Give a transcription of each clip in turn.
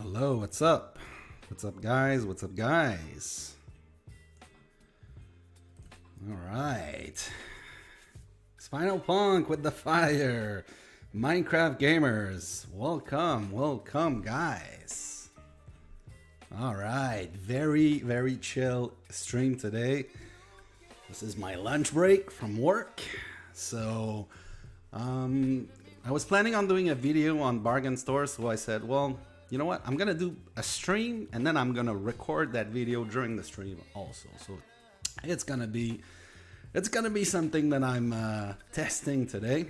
Hello, what's up? What's up, guys? What's up, guys? All right. Spinal Punk with the fire. Minecraft gamers, welcome, guys. All right, very chill stream today. This is my lunch break from work. So, I was planning on doing a video on bargain stores, so I said, well, you know what? I'm gonna do a stream and then I'm gonna record that video during the stream also. So it's gonna be something that I'm testing today.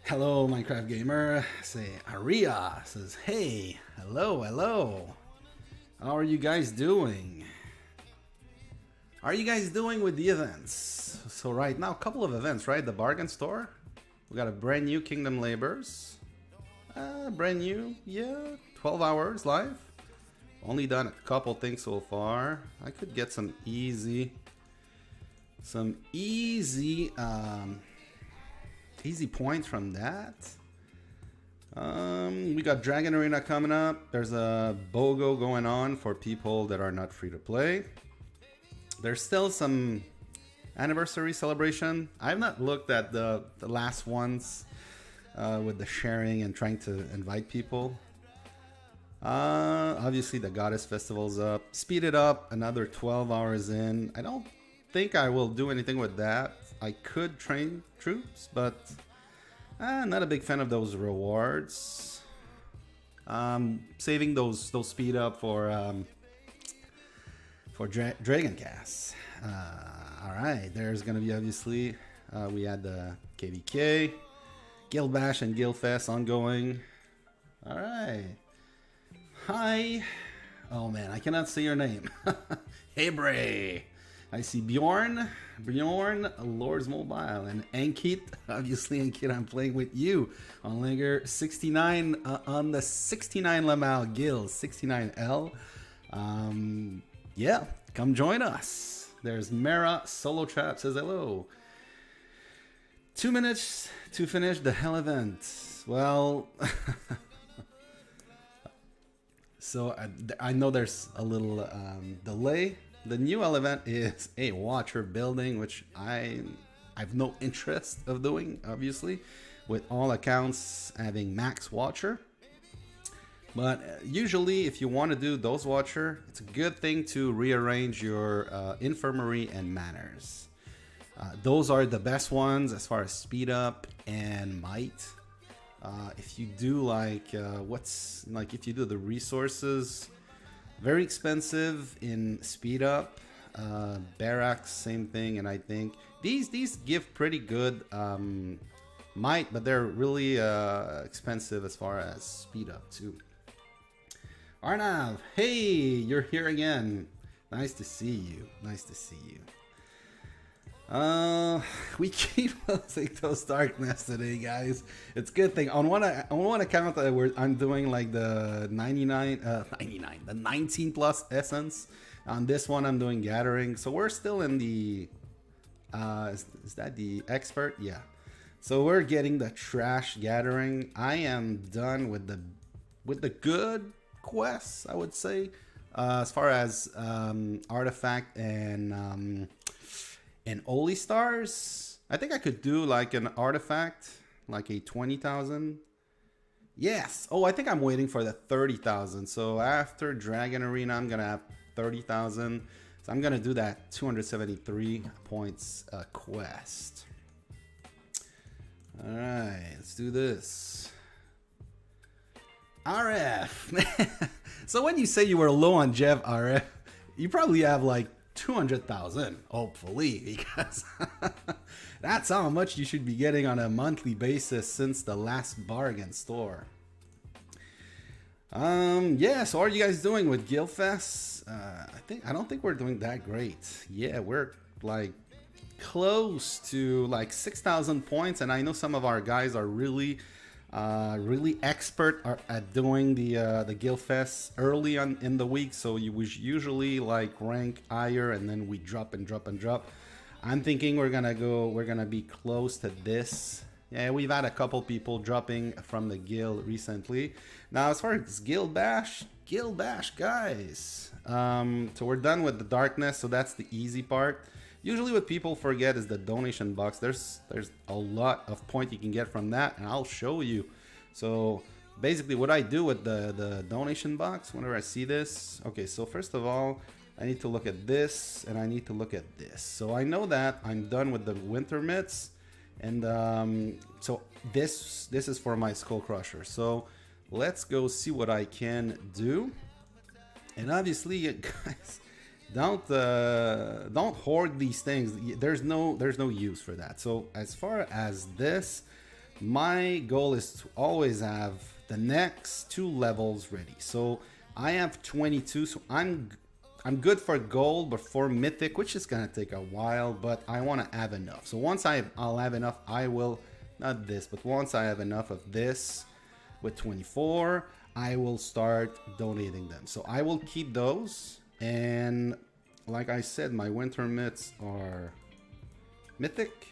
Hello, Minecraft gamer. Say Aria says, hey, hello. How are you guys doing? How are you guys doing with the events? So right now, a couple of events, right? The bargain store. We got a brand new Kingdom Labors. Brand new, yeah, 12 hours live. Only done a couple things so far. I could get some easy points from that. We got Dragon Arena coming up. There's a BOGO going on for people that are not free to play. There's still some anniversary celebration. I've not looked at the last ones. With the sharing and trying to invite people. Obviously the Goddess Festival's up. Speed it up another 12 hours in. I don't think I will do anything with that. I could train troops, but not a big fan of those rewards. Saving those speed up for Dragon Cast. Alright, there's gonna be obviously we had the KVK. Guild Bash and Guild Fest ongoing. Alright. Hi. Oh man, I cannot say your name. Hey Bray. I see Bjorn, Lords Mobile, and Ankit. Obviously, Ankit, I'm playing with you on Linger 69 on the 69 LMAO Guild, 69L. Yeah, come join us. There's Mara Solo Trap says hello. 2 minutes to finish the hell event. Well, so I know there's a little delay. The new L event is a Watcher building, which I've no interest of doing, obviously, with all accounts having max Watcher. But usually, if you want to do those Watcher, it's a good thing to rearrange your infirmary and manors. Those are the best ones as far as speed up and might. If you do like if you do the resources, very expensive in speed up. Barracks, same thing, and I think these give pretty good might, but they're really expensive as far as speed up too. Arnav, hey, you're here again. Nice to see you. We keep losing those darkness today, guys. It's a good thing. On one account, I'm doing like the 19 plus essence. On this one, I'm doing gathering. So we're still in the, is that the expert? Yeah. So we're getting the trash gathering. I am done with the good quests, I would say, as far as artifact and Holy Stars. I think I could do like an artifact, like a 20,000. Yes. Oh, I think I'm waiting for the 30,000. So after Dragon Arena, I'm gonna have 30,000. So I'm gonna do that 273 points quest. All right, let's do this. RF. So when you say you were low on Jeff RF, you probably have like 200,000, hopefully, because that's how much you should be getting on a monthly basis since the last bargain store. Yeah, so how are you guys doing with Guild Fest? I don't think we're doing that great. Yeah, we're like close to like 6,000 points, and I know some of our guys are really expert at doing the Guild Fest early on in the week, so you was usually like rank higher, and then we drop and drop and drop. I'm thinking we're gonna be close to this Yeah, we've had a couple people dropping from the guild recently. Now, as far as guild bash, guys. So we're done with the darkness, so that's the easy part. Usually what people forget is the donation box. There's a lot of point you can get from that, and I'll show you. So basically what I do with the donation box whenever I see this. Okay, so first of all, I need to look at this, and I need to look at this. So I know that I'm done with the winter mitts, and so this is for my skull crusher. So let's go see what I can do. And obviously, guys, don't hoard these things. There's no use for that. So as far as this, my goal is to always have the next 2 levels ready. So I have 22, so I'm good for gold, but for mythic, which is gonna take a while, but I want to have enough. So once I'll have enough, I will, not this, but once I have enough of this with 24, I will start donating them. So I will keep those, and like I said, my winter mitts are mythic.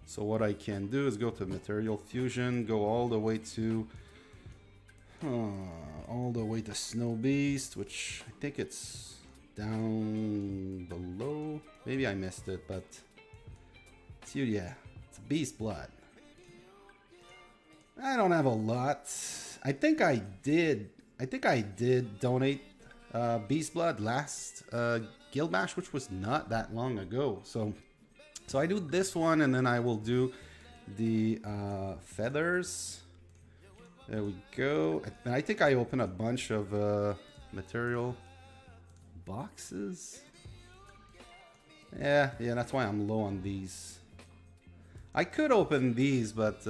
So what I can do is go to material fusion, go all the way to Snow Beast, which I think it's down below. Maybe I missed it, but it's yeah, it's Beast Blood. I don't have a lot. I think I did donate Beast Blood last Guild Bash, which was not that long ago. So I do this one, and then I will do the feathers. There we go. And I think I opened a bunch of material boxes. Yeah, that's why I'm low on these. I could open these, but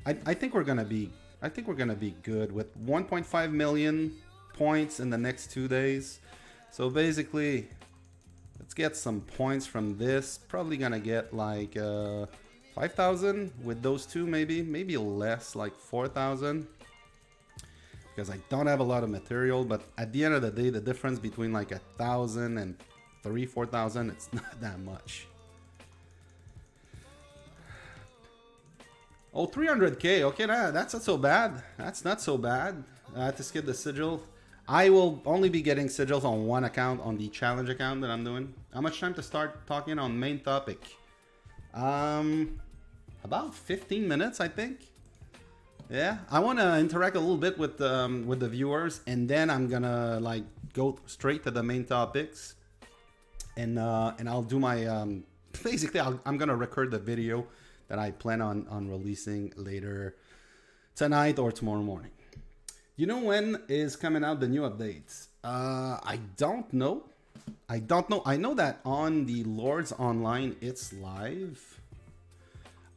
I think we're gonna be good with 1.5 million points in the next 2 days. So basically, let's get some points from this. Probably gonna get like 5,000 with those two, maybe less, like 4,000. Because I don't have a lot of material, but at the end of the day, the difference between like 1,000 and 4,000, it's not that much. Oh, 300k. Okay, that's not so bad. That's not so bad. To skip the sigil. I will only be getting sigils on one account, on the challenge account that I'm doing. How much time to start talking on main topic? About 15 minutes, I think. Yeah, I want to interact a little bit with the viewers, and then I'm gonna like go straight to the main topics, and I'll do my basically I'm gonna record the video that I plan on releasing later tonight or tomorrow morning. You know when is coming out the new updates? I don't know. I know that on the Lords Online it's live.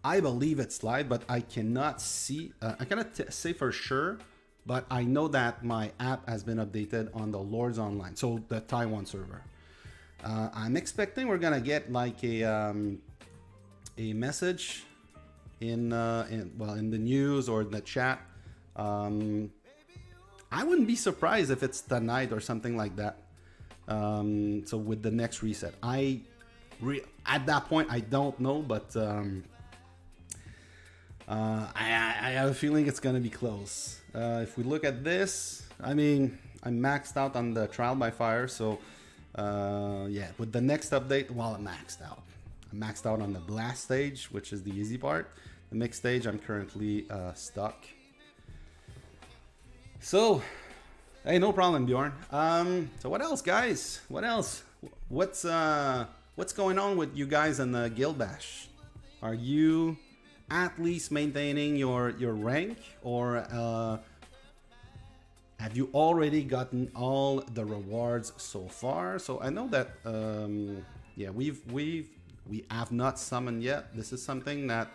I believe it's live, but I cannot see. I cannot say for sure, but I know that my app has been updated on the Lords Online, so the Taiwan server. I'm expecting we're gonna get like a message in the news or in the chat. I wouldn't be surprised if it's tonight or something like that. So with the next reset, at that point I don't know, but I have a feeling it's gonna be close. If we look at this, I mean, I'm maxed out on the trial by fire, so yeah, with the next update, well, I'm maxed out. I'm maxed out on the blast stage, which is the easy part. The mixed stage, I'm currently stuck. So, hey, no problem, Bjorn. So what else, guys? What else? What's going on with you guys in the Guild Bash? Are you at least maintaining your rank, or have you already gotten all the rewards so far? So I know that yeah, we have not summoned yet. This is something that,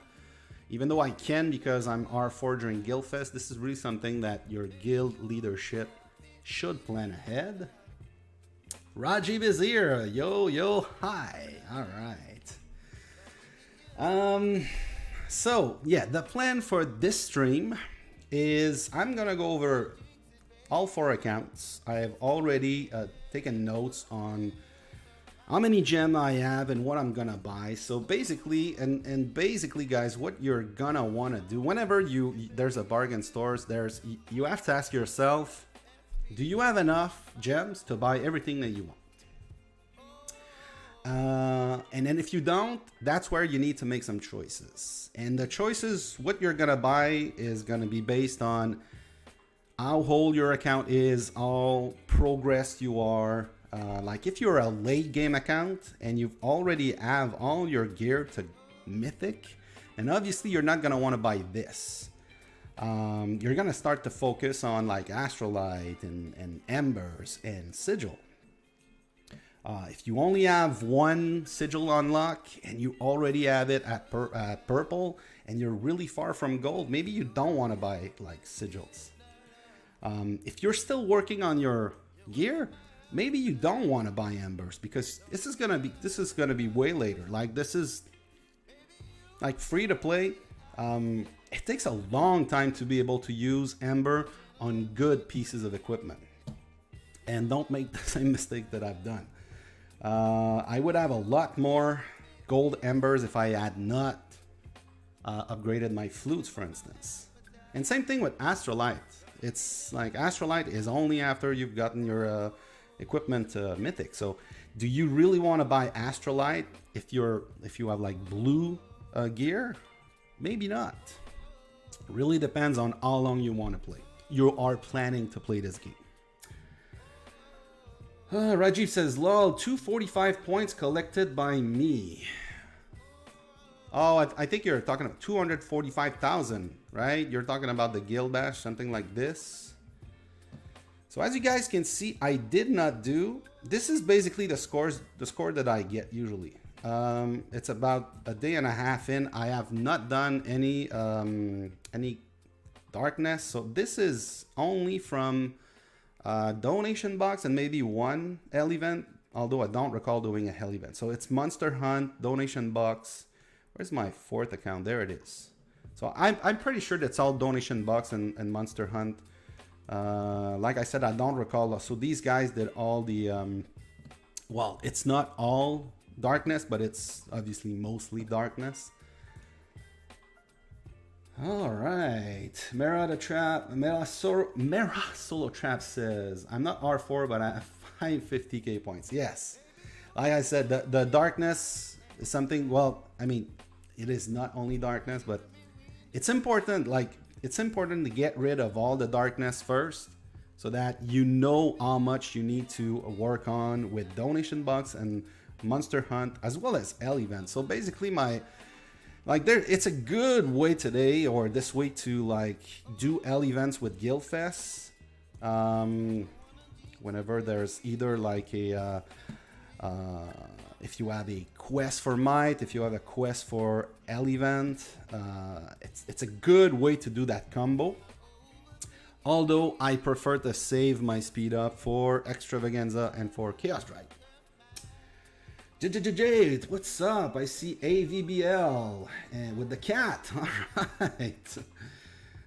even though I can because I'm R4 during Guildfest, this is really something that your guild leadership should plan ahead. Rajiv is here. Yo, hi. All right. So yeah, the plan for this stream is I'm gonna go over all 4 accounts. I have already taken notes on how many gem I have and what I'm gonna buy. So basically, and basically, guys, what you're gonna want to do whenever there's a bargain stores, you have to ask yourself, do you have enough gems to buy everything that you want? And then if you don't, that's where you need to make some choices. And the choices, what you're gonna buy is gonna be based on how whole your account is, how progressed you are. Like if you're a late game account and you've already have all your gear to mythic, and obviously you're not gonna want to buy this. You're gonna start to focus on like Astrolite and Embers and Sigil. If you only have one Sigil unlock and you already have it at purple and you're really far from gold, maybe you don't want to buy like Sigils. If you're still working on your gear, maybe you don't want to buy Embers because this is gonna be way later. Like this is like free to play. It takes a long time to be able to use Ember on good pieces of equipment. And don't make the same mistake that I've done. I would have a lot more gold Embers if I had not upgraded my flutes, for instance. And same thing with Astrolite. It's like Astrolite is only after you've gotten your equipment mythic. So do you really want to buy Astrolite if you have like blue gear? Maybe not. Really depends on how long you want to play. You are planning to play this game. Rajiv says, lol, 245 points collected by me. Oh, I think you're talking about 245,000, right? You're talking about the Guild Bash, something like this. So as you guys can see, I did not do. This is basically the score that I get usually. It's about a day and a half in. I have not done any darkness. So this is only from donation box and maybe one hell event. Although I don't recall doing a hell event. So it's Monster Hunt, donation box. Where's my fourth account? There it is. So I'm pretty sure that's all donation box and Monster Hunt. Like I said, I don't recall. So these guys did all the well, it's not all darkness, but it's obviously mostly darkness. All right, Mera Solo Trap says, I'm not R4, but I have 550k points. Yes, like I said, the darkness is something. Well, I mean, it is not only darkness, but it's important. Like it's important to get rid of all the darkness first, so that you know how much you need to work on with donation box and Monster Hunt as well as L event. So basically it's a good way today or this week to like do L events with Guildfest. Whenever there's either like a if you have a quest for Might, if you have a quest for L event, it's a good way to do that combo. Although I prefer to save my speed up for Extravaganza and for Chaos Drag. Jade, what's up? I see AVBL and with the cat. All right.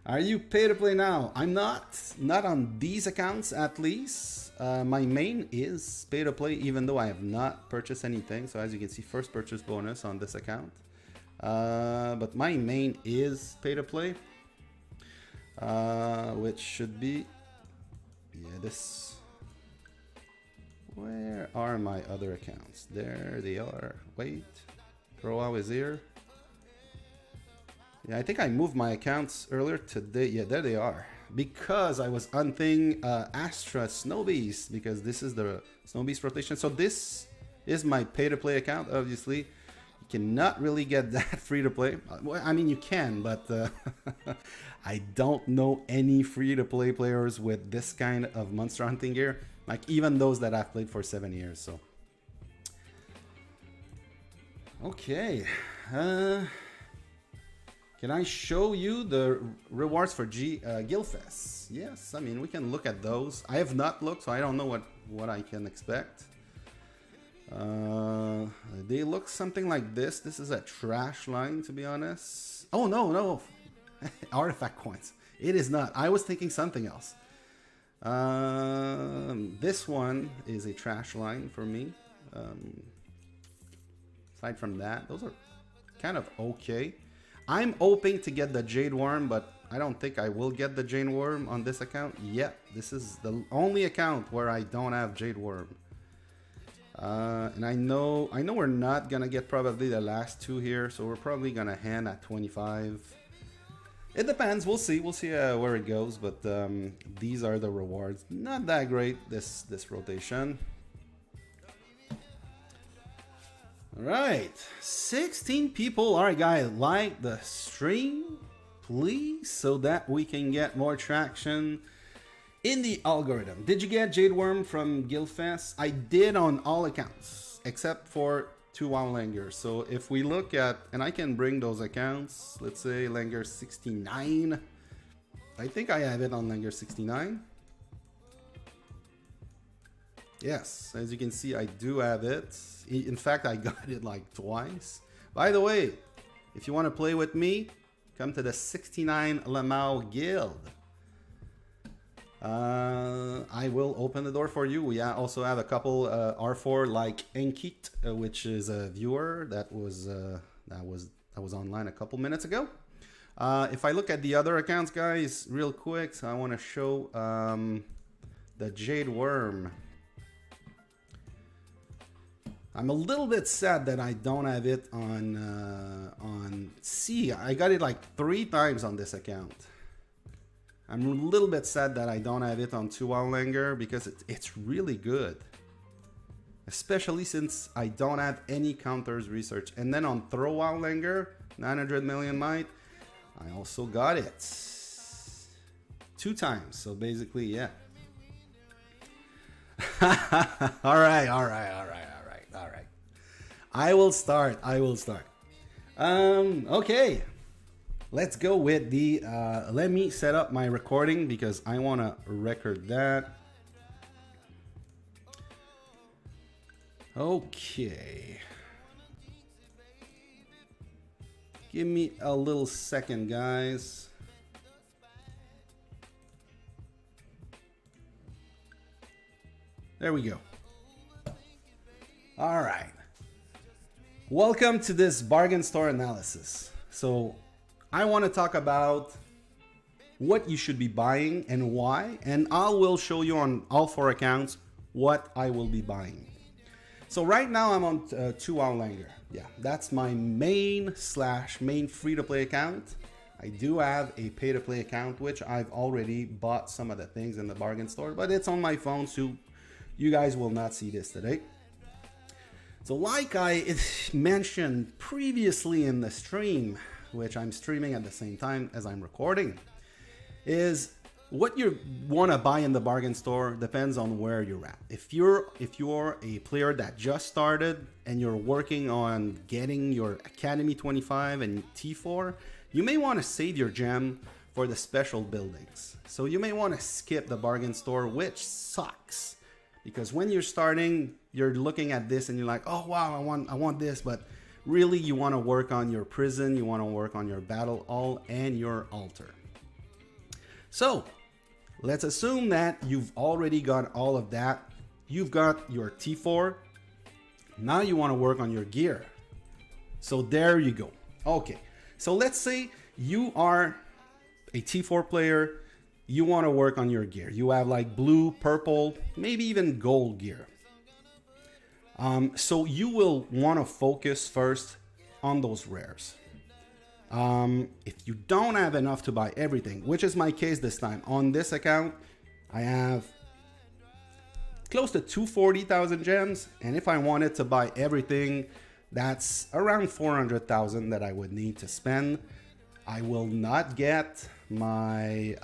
Are you pay to play now? I'm not on these accounts at least. My main is pay to play, even though I have not purchased anything. So as you can see, first purchase bonus on this account. But my main is pay to play, which should be this. Where are my other accounts? There they are. Wait, Roa is here. Yeah, I think I moved my accounts earlier today. Yeah, there they are. Because I was hunting Astra Snowbeast, because this is the Snowbeast rotation. So this is my pay-to-play account, obviously. You cannot really get that free-to-play. Well, I mean, you can, but I don't know any free-to-play players with this kind of monster hunting gear. Like, even those that I've played for 7 years, so. Okay. Can I show you the rewards for Guildfest? Yes, I mean, we can look at those. I have not looked, so I don't know what I can expect. They look something like this. This is a trash line, to be honest. Oh, no. Artifact coins. It is not. I was thinking something else. This one is a trash line for me. Aside from that, those are kind of okay. I'm hoping to get the Jade Worm, but I don't think I will get the Jade Worm on this account yet. This is the only account where I don't have Jade Worm. And I know we're not gonna get probably the last two here, so we're probably gonna hand at 25. It depends. We'll see. We'll see where it goes. But these are the rewards. Not that great this rotation. All right, 16 people. All right, guys, like the stream, please, so that we can get more traction in the algorithm. Did you get Jade Worm from Guildfest? I did on all accounts except for 2 WoW Langer. So if we look at, and I can bring those accounts, let's say Langer 69. I think I have it on Langer 69. Yes, as you can see, I do have it. In fact, I got it like twice. By the way, if you want to play with me, come to the 69 LMAO guild. I will open the door for you. We also have a couple R4 like Enkit, which is a viewer that was online a couple minutes ago. If I look at the other accounts, guys, real quick, so I want to show the Jade Worm. I'm a little bit sad that I don't have it on C. I got it like 3 times on this account. I'm a little bit sad that I don't have it on 2 WoW Langer because it's really good. Especially since I don't have any counters research. And then on Throw WoW Langer, 900 million might, I also got it 2 times. So basically, yeah. All right. I will start. Okay. Let's go with the, let me set up my recording because I want to record that. Okay. Give me a little second, guys. There we go. All right. Welcome to this bargain store analysis. So I want to talk about what you should be buying and why, and I will show you on all 4 accounts what I will be buying. So right now I'm on 2 WoW Langer. Yeah, that's my main free-to-play account. I do have a pay-to-play account, which I've already bought some of the things in the bargain store, but it's on my phone, so you guys will not see this today. So like I mentioned previously in the stream, which I'm streaming at the same time as I'm recording, is what you want to buy in the bargain store depends on where you're at. If you're a player that just started and you're working on getting your Academy 25 and T4, you may want to save your gem for the special buildings. So you may want to skip the bargain store, which sucks. Because when you're starting, you're looking at this and you're like, oh wow, I want this, but really you want to work on your prison, you want to work on your battle hall and your altar. So let's assume that you've already got all of that. You've got your T4. Now you want to work on your gear. So there you go. Okay, so let's say you are a T4 player. You want to work on your gear. You have like blue, purple, maybe even gold gear. So you will want to focus first on those rares. If you don't have enough to buy everything, which is my case this time, on this account, I have close to 240,000 gems. And if I wanted to buy everything, that's around 400,000 that I would need to spend. I will not get my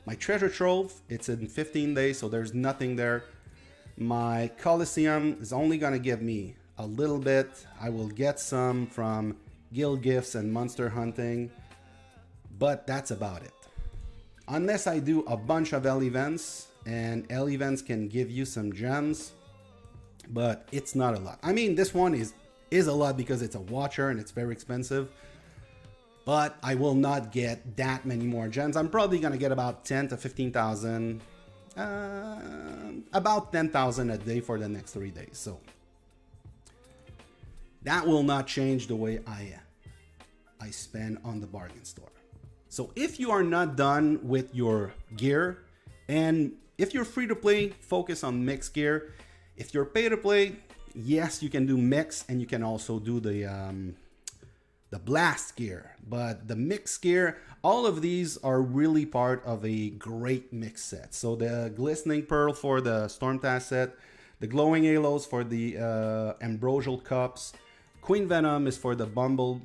my treasure trove. It's in 15 days, so there's nothing there. My Coliseum is only gonna give me a little bit. I will get some from guild gifts and monster hunting, but that's about it. Unless I do a bunch of L events, and L events can give you some gems, but it's not a lot. I mean, this one is a lot because it's a watcher and it's very expensive. But I will not get that many more gems. I'm probably gonna get about 10 to 15,000, about 10,000 a day for the next 3 days. So that will not change the way I spend on the bargain store. So if you are not done with your gear, and if you're free to play, focus on mixed gear. If you're pay to play, yes, you can do mix, and you can also do the blast gear. But the mixed gear, all of these are really part of a great mix set. So the glistening pearl for the Stormcast set, the glowing halos for the ambrosial cups, Queen Venom is for the Bumble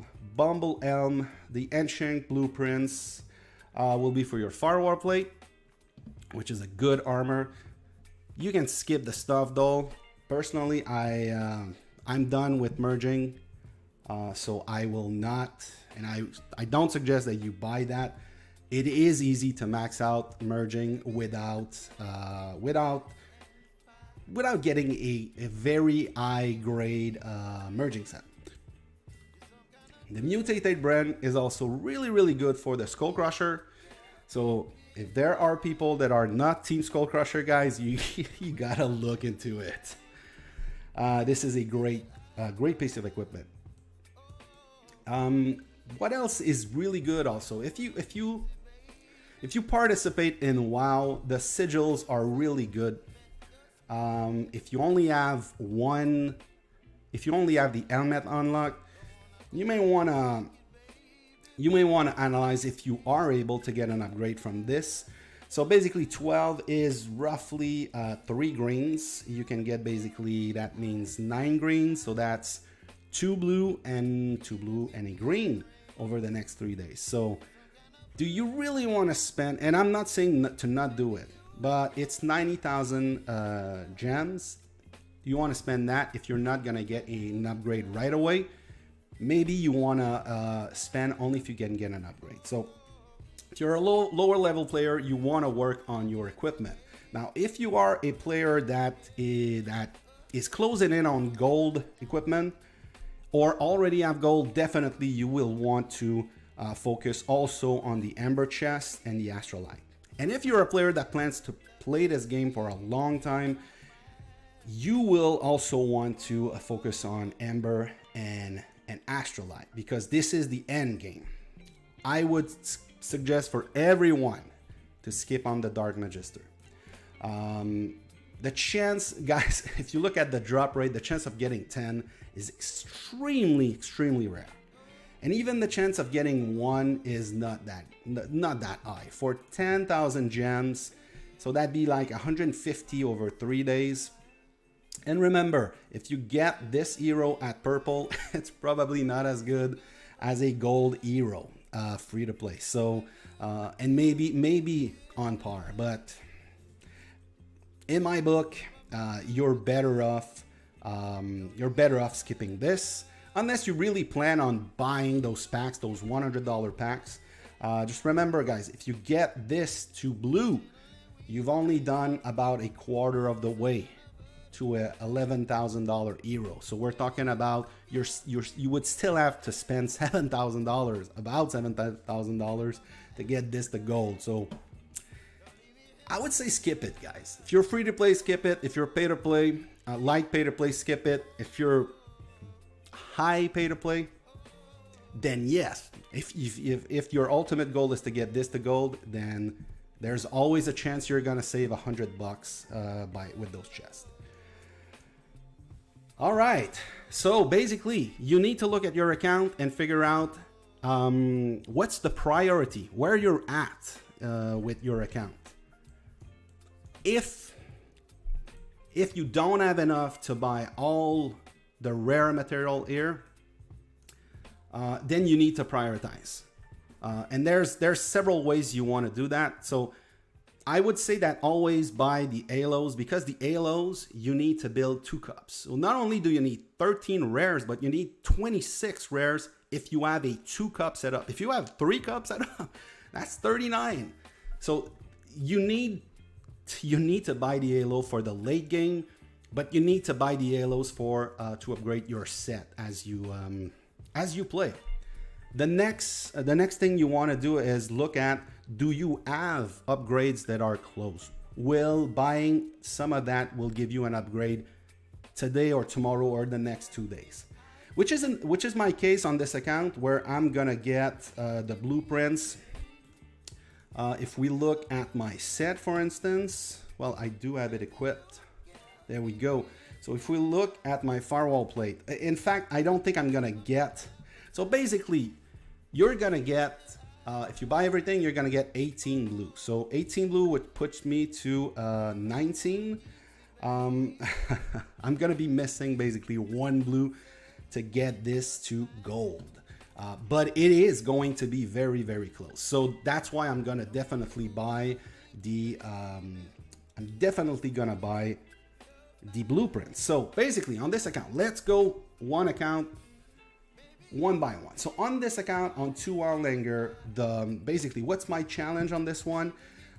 Elm, the Ancient Blueprints will be for your Firewall plate, which is a good armor. You can skip the stuff though. Personally, I'm done with merging, so I will not, and I don't suggest that you buy that. It is easy to max out merging without getting a very high grade merging set. The mutated brand is also really good for the Skull Crusher. So if there are people that are not Team Skull Crusher guys, you gotta look into it. This is a great piece of equipment. What else is really good also? If you participate in WoW, the sigils are really good. If you only have the helmet unlocked, you may want to analyze if you are able to get an upgrade from this. So basically 12 is roughly 3 greens. You can get, basically that means 9 greens, so that's 2 blue and a green over the next 3 days. So do you really want to spend, and I'm not saying to not do it, but it's 90,000 gems. You want to spend that if you're not going to get an upgrade right away. Maybe you want to spend only if you can get an upgrade. So if you're a lower level player, you want to work on your equipment. Now, if you are a player that is closing in on gold equipment or already have gold, definitely you will want to focus also on the Ember chest and the Astrolite. And if you're a player that plans to play this game for a long time, you will also want to focus on Ember and Astrolite, because this is the end game. I would suggest for everyone to skip on the Dark Magister. The chance, guys, if you look at the drop rate, the chance of getting 10 is extremely rare. And even the chance of getting 1 is not that high. For 10,000 gems, so that'd be like 150 over 3 days. And remember, if you get this hero at purple, it's probably not as good as a gold hero free to play. So, and maybe on par, but in my book, you're better off skipping this, unless you really plan on buying those packs, those $100 packs. Just remember, guys, if you get this to blue, you've only done about a quarter of the way to a $11,000 hero. So we're talking about you would still have to spend $7,000, about $7,000 to get this to gold. So I would say skip it, guys. If you're free to play, skip it. If you're pay to play, light pay to play, skip it. If you're high pay to play, then yes. If your ultimate goal is to get this to gold, then there's always a chance you're gonna save $100 with those chests. All right, so basically you need to look at your account and figure out what's the priority, where you're at with your account. If you don't have enough to buy all the rare material here, then you need to prioritize. And there's several ways you want to do that. So I would say that always buy the halos, because the halos, you need to build 2 cups. So not only do you need 13 rares, but you need 26 rares if you have a 2 cup setup. If you have 3 cups setup, that's 39. So you need to buy the halo for the late game, but you need to buy the halos for to upgrade your set as you play. The next thing you want to do is look at, do you have upgrades that are close? Will buying some of that will give you an upgrade today or tomorrow or the next 2 days? which is my case on this account, where I'm gonna get the blueprints. If we look at my set, for instance, well, I do have it equipped. There we go. So if we look at my firewall plate, in fact, I don't think I'm gonna get. So basically, you're gonna get, if you buy everything, you're gonna get 18 blue. So 18 blue would put me to 19. I'm gonna be missing basically 1 blue to get this to gold. But it is going to be very, very close. So that's why I'm gonna definitely buy the blueprints. So basically on this account, let's go one account, one by one. So on this account, on 2-hour Langer, basically what's my challenge on this one?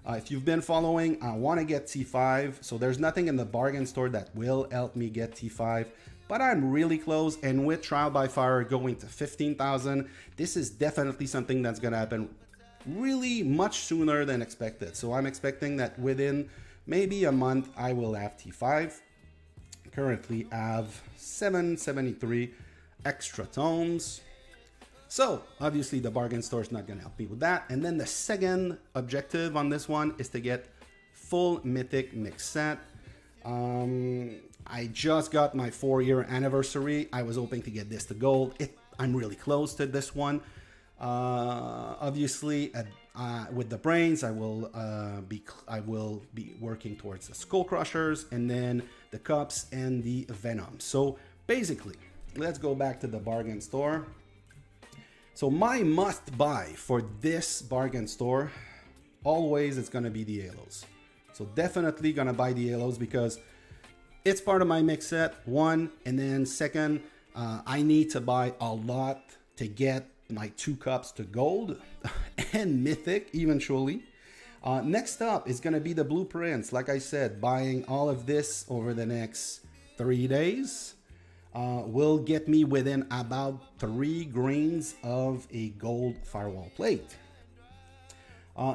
If you've been following, I want to get T5. So there's nothing in the bargain store that will help me get T5, but I'm really close. And with Trial by Fire going to 15,000, this is definitely something that's going to happen really much sooner than expected. So I'm expecting that within maybe a month, I will have T5. Currently have 773 extra tomes. So obviously the bargain store is not going to help me with that. And then the second objective on this one is to get full mythic mix set. I just got my 4-year anniversary. I was hoping to get this to gold. I'm really close to this one. Obviously with the brains, I will be working towards the skull crushers, and then the cups and the venom. So basically, let's go back to the bargain store. So my must buy for this bargain store, always it's gonna be the halos. So definitely gonna buy the halos because it's part of my mix set, one, and then second, I need to buy a lot to get my 2 cups to gold and mythic eventually. Next up is gonna be the blueprints. Like I said, buying all of this over the next 3 days will get me within about 3 greens of a gold firewall plate.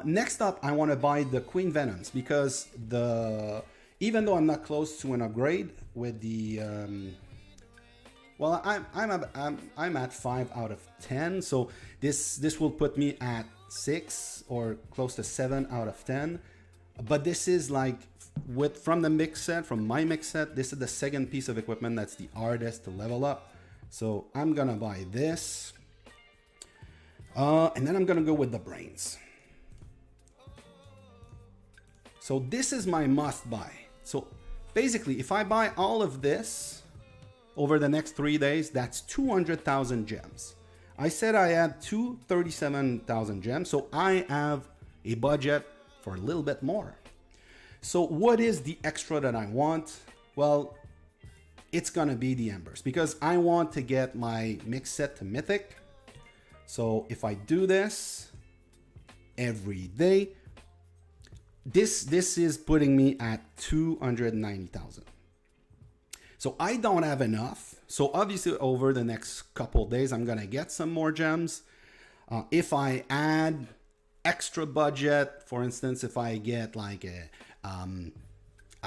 Next up, I want to buy the Queen Venoms because even though I'm not close to an upgrade with the well, I'm at 5 out of 10, so this will put me at 6 or close to 7 out of 10. But this is like from the mix set, from my mix set, this is the second piece of equipment that's the hardest to level up. So I'm gonna buy this, and then I'm gonna go with the brains. So this is my must buy. So basically, if I buy all of this over the next 3 days, that's 200,000 gems. I said I had 237,000 gems, so I have a budget for a little bit more. So what is the extra that I want? Well, it's gonna be the embers because I want to get my mix set to mythic. So if I do this every day, this is putting me at 290,000. So I don't have enough. So obviously over the next couple days, I'm gonna get some more gems. If I add extra budget, for instance, if I get like a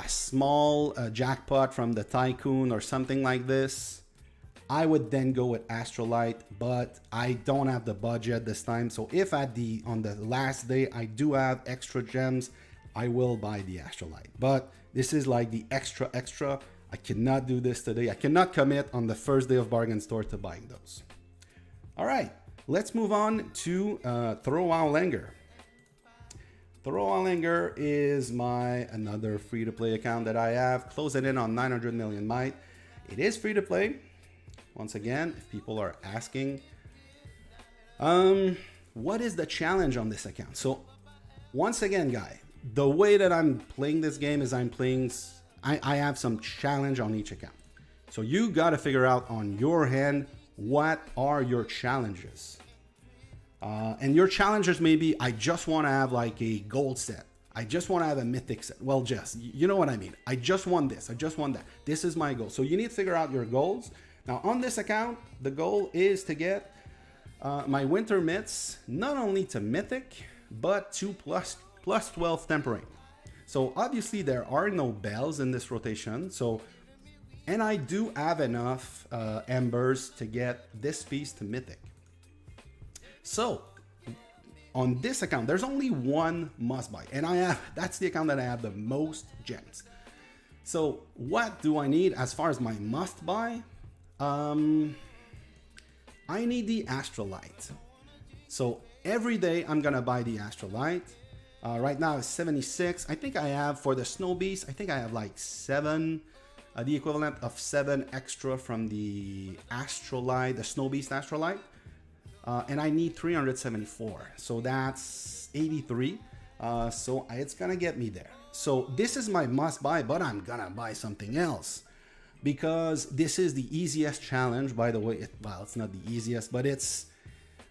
small jackpot from the Tycoon or something like this, I would then go with Astrolite, but I don't have the budget this time. So if on the last day I do have extra gems, I will buy the Astrolite. But this is like the extra. I cannot do this today. I cannot commit on the first day of bargain store to buying those. All right, let's move on to Throwow Langer. Throwow Langer is another free-to-play account that I have, closing in on 900 million might. It is free-to-play. Once again, if people are asking, what is the challenge on this account? So once again, guy, the way that I'm playing this game is I have some challenge on each account. So you got to figure out on your hand, what are your challenges? And your challenges may be, I just want to have like a gold set. I just want to have a mythic set. Well, just, you know what I mean? I just want this. I just want that. This is my goal. So you need to figure out your goals. Now on this account, the goal is to get my winter myths, not only to mythic, but to plus 12 tempering. So obviously there are no bells in this rotation. So And I do have enough embers to get this piece to mythic. So on this account, there's only one must buy, and that's the account that I have the most gems. So what do I need as far as my must buy? I need the Astrolite. So every day I'm gonna buy the Astrolite. Right now it's 76. I think I have, for the Snow Beast, I think I have like 7, the equivalent of 7 extra from the Astrolite, the Snow Beast Astrolite. And I need 374. So that's 83. So it's gonna get me there. So this is my must buy, but I'm gonna buy something else, because this is the easiest challenge, by the way. Well, it's not the easiest, but it's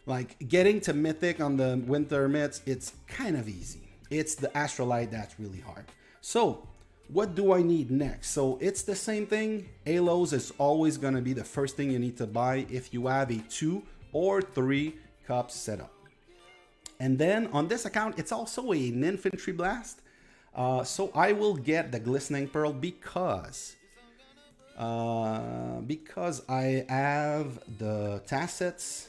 like getting to mythic on the winter myths. It's kind of easy. It's the Astrolite that's really hard. So what do I need next? So it's the same thing. Halos is always gonna be the first thing you need to buy if you have a 2 or 3 cups setup. And then on this account, it's also an infantry blast. So I will get the glistening pearl because I have the tacets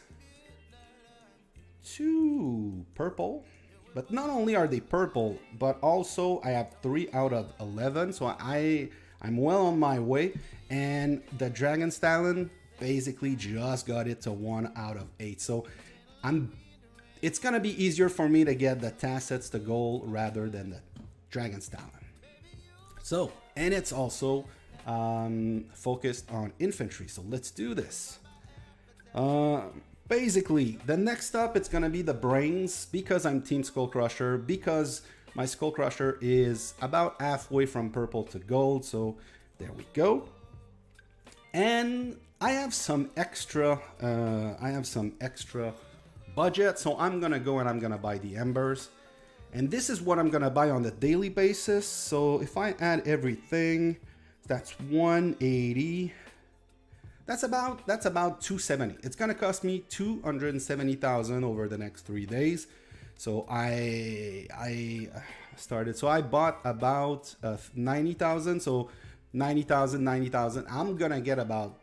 2 purple. But not only are they purple, but also I have 3 out of 11. So I'm well on my way. And the Dragon Stallion basically just got it to 1 out of 8. So it's gonna be easier for me to get the tacets to gold rather than the Dragon Stallion. So, and it's also focused on infantry. So let's do this. Basically, the next up, it's gonna be the brains, because I'm Team Skull Crusher, because my Skull Crusher is about halfway from purple to gold. So there we go. And I have some extra budget, so I'm gonna go and I'm gonna buy the embers. And this is what I'm gonna buy on the daily basis. So if I add everything, that's 180. That's about 270. It's gonna cost me 270,000 over the next 3 days. So I started. So I bought about 90,000. So 90,000. I'm gonna get about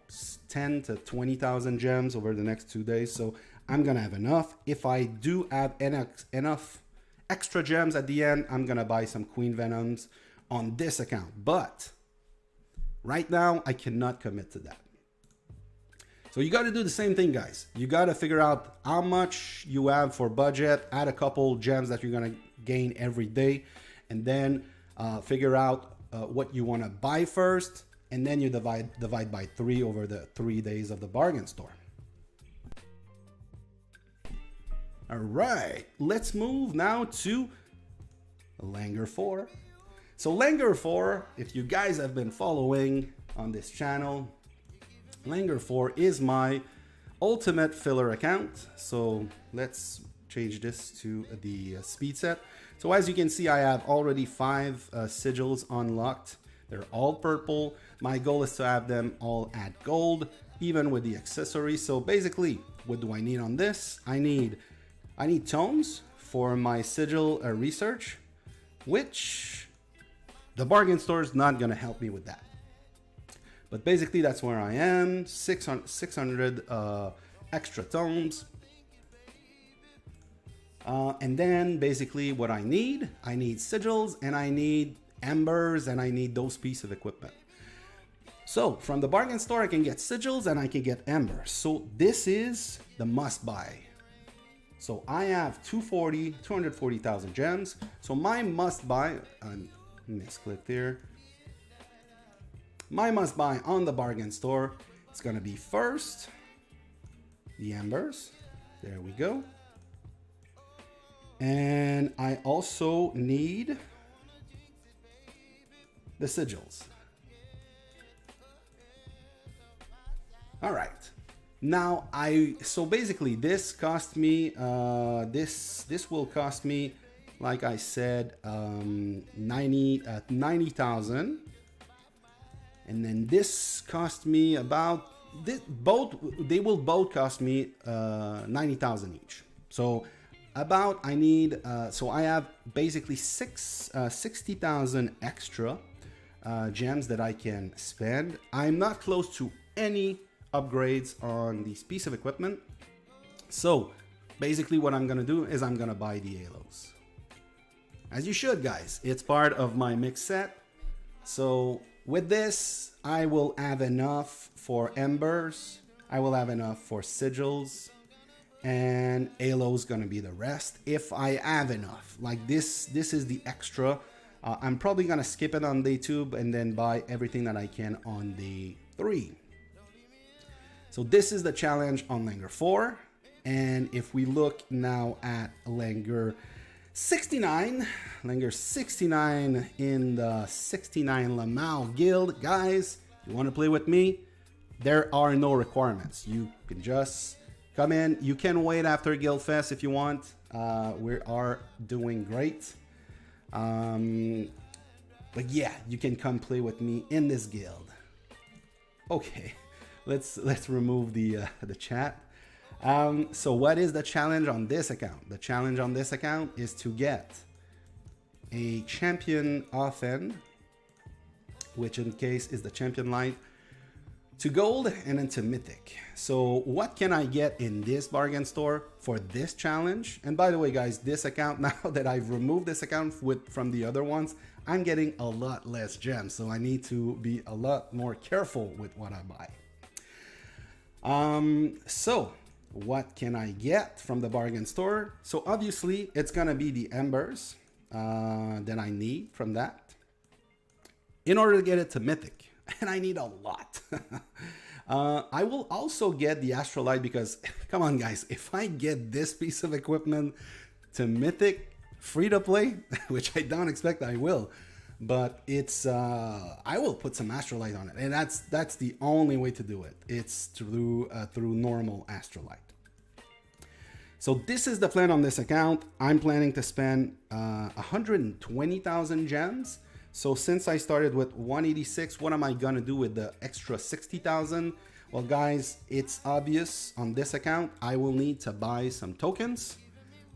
10 to 20,000 gems over the next 2 days. So I'm gonna have enough. If I do have enough extra gems at the end, I'm gonna buy some Queen Venoms on this account. But right now, I cannot commit to that. So you got to do the same thing, guys. You got to figure out how much you have for budget, add a couple gems that you're going to gain every day, and then figure out what you want to buy first, and then you divide by 3 over the 3 days of the bargain store. All right, let's move now to Langer 4. So Langer 4, if you guys have been following on this channel, Langer 4 is my ultimate filler account. So let's change this to the speed set. So as you can see, I have already 5 sigils unlocked. They're all purple. My goal is to have them all at gold, even with the accessories. So basically, what do I need on this? I need tomes for my sigil research, which the bargain store is not gonna help me with that. But basically, that's where I am. 600 extra tomes. And then basically what I need sigils, and I need embers, and I need those pieces of equipment. So from the bargain store, I can get sigils and I can get embers. So this is the must buy. So I have 240,000 gems. So my must buy, misclick there. My must buy on the bargain store, it's gonna be first the embers. There we go. And I also need the sigils. All right. Now so basically this cost me this will cost me, like I said, 90,000. And then this cost me about they will both cost me 90,000 each. So about I need so I have basically 60,000 extra gems that I can spend. I'm not close to any upgrades on this piece of equipment. So basically what I'm gonna do is I'm gonna buy the halos. As you should, guys. It's part of my mix set. So with this, I will have enough for embers. I will have enough for sigils. And halos gonna be the rest if I have enough. Like this is the extra. I'm probably gonna skip it on day 2 and then buy everything that I can on day 3. So this is the challenge on Langer 4. And if we look now at Langer 69, Langer 69 in the 69 LMAO guild, guys, you want to play with me? There are no requirements. You can just come in. You can wait after Guild Fest if you want. We are doing great. But yeah, you can come play with me in this guild. Okay, let's remove the chat. So what is the challenge on this account? The challenge on this account is to get a champion often, which in case is the champion light, to gold and then to mythic. So what can I get in this bargain store for this challenge? And by the way, guys, this account, now that I've removed this account from the other ones, I'm getting a lot less gems. So I need to be a lot more careful with what I buy. So what can I get from the bargain store? So obviously it's gonna be the embers that I need from that in order to get it to mythic, and I need a lot. I will also get the astrolite because come on guys, if I get this piece of equipment to mythic free to play, which I don't expect I will, but it's I will put some astrolite on it, and that's the only way to do it. It's through normal astrolite. So this is the plan on this account. I'm planning to spend 120,000 gems. So since I started with 186, what am I gonna do with the extra 60,000? Well, guys, it's obvious on this account. I will need to buy some tokens.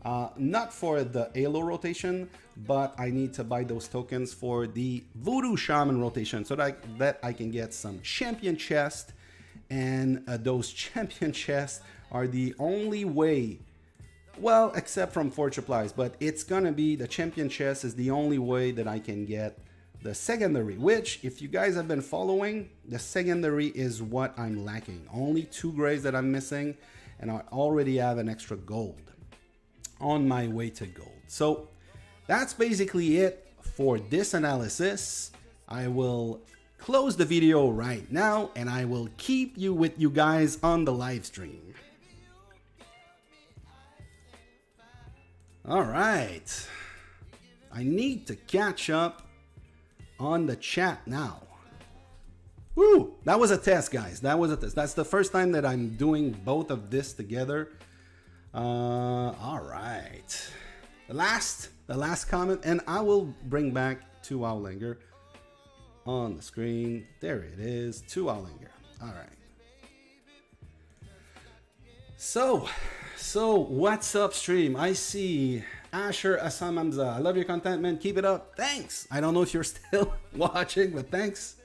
Not for the Halo rotation, but I need to buy those tokens for the Voodoo Shaman rotation so that I can get some champion chest. And those champion chests are the only way, well, except from Forge Supplies, but it's gonna be the champion chest is the only way that I can get the secondary, which if you guys have been following, the secondary is what I'm lacking. Only 2 grays that I'm missing, and I already have an extra gold on my way to gold. So that's basically it for this analysis. I will close the video right now and I will keep you with you guys on the live stream. All right, I need to catch up on the chat now. Woo, that was a test, guys. That was a test. That's the first time that I'm doing both of this together. All right, the last comment, and I will bring back 2 Owlinger on the screen. There it is, 2 Owlinger. All right. So what's up, stream? I see Asher Assam Hamza. I love your content, man. Keep it up. Thanks. I don't know if you're still watching, but thanks.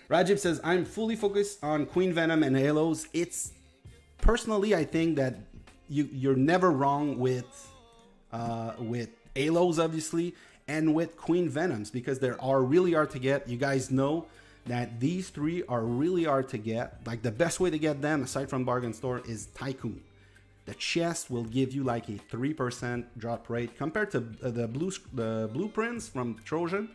Rajib says, I'm fully focused on Queen Venom and Halos. It's personally, I think that you're never wrong with Halos, obviously, and with Queen Venoms, because they are really hard to get. You guys know that these 3 are really hard to get. Like the best way to get them, aside from bargain store, is Tycoon. The chest will give you like a 3% drop rate compared to the blueprints from Trojan.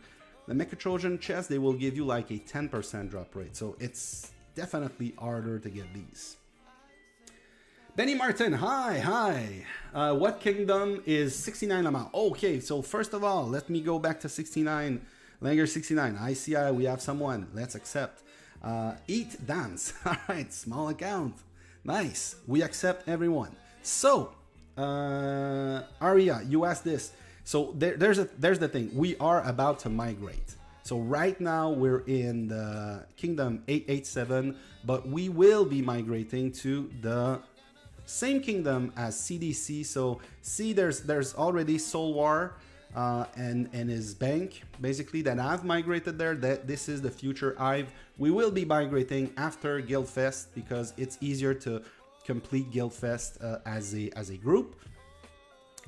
The Mecha Trojan chest, they will give you like a 10% drop rate. So it's definitely harder to get these. Benny Martin, hi. What kingdom is 69 LMAO? Okay, so first of all, let me go back to 69, Langer 69. I see we have someone. Let's accept. Eat, dance. All right, small account. Nice. We accept everyone. So, Aria, you asked this. So there's the thing. We are about to migrate. So right now we're in the kingdom 887, but we will be migrating to the same kingdom as CDC. So see, there's already Soul War. and his bank, basically, that I've migrated there. That this is the future we will be migrating after Guildfest, because it's easier to complete Guildfest as a group,